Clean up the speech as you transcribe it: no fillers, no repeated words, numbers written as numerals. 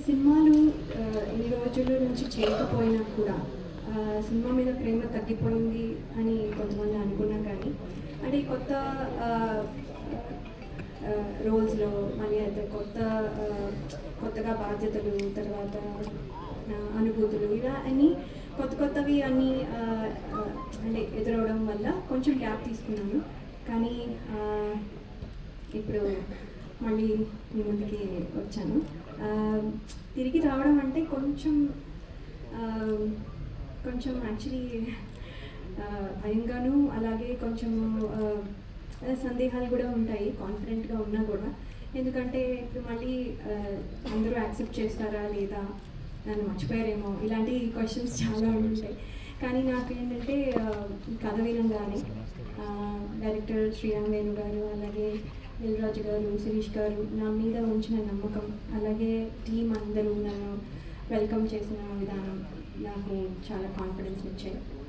సినిమాలు ఇన్ని రోజుల నుంచి చేయకపోయినా కూడా సినిమా మీద ప్రేమ తగ్గిపోయింది అని కొంతమంది అనుకున్నాం. కానీ అంటే కొత్త రోల్స్లో మళ్ళీ అయితే కొత్తగా బాధ్యతలు, తర్వాత అనుభూతులు, ఇలా అన్నీ కొత్తవి అన్నీ అంటే ఎదురవడం వల్ల కొంచెం గ్యాప్ తీసుకున్నాను. కానీ ఇప్పుడు మళ్ళీ మీ ముందుకి వచ్చాను. తిరిగి రావడం అంటే కొంచెం యాక్చువల్లీ భయంగాను, అలాగే కొంచెము సందేహాలు కూడా ఉంటాయి కాన్ఫిడెంట్గా ఉన్నా కూడా. ఎందుకంటే ఇప్పుడు మళ్ళీ అందరూ యాక్సెప్ట్ చేస్తారా లేదా, నన్ను మర్చిపోయారేమో, ఇలాంటి క్వశ్చన్స్ చాలా ఉంటాయి. కానీ నాకు ఏంటంటే ఈ కథ వినంగానే డైరెక్టర్ శ్రీరామ్ వేణు గారు, అలాగే దిల్రాజు గారు, శిరీష్ గారు నా మీద ఉంచిన నమ్మకం, అలాగే టీం అందరూ నన్ను వెల్కమ్ చేసిన విధానం నాకు చాలా కాన్ఫిడెన్స్ ఇచ్చాయి.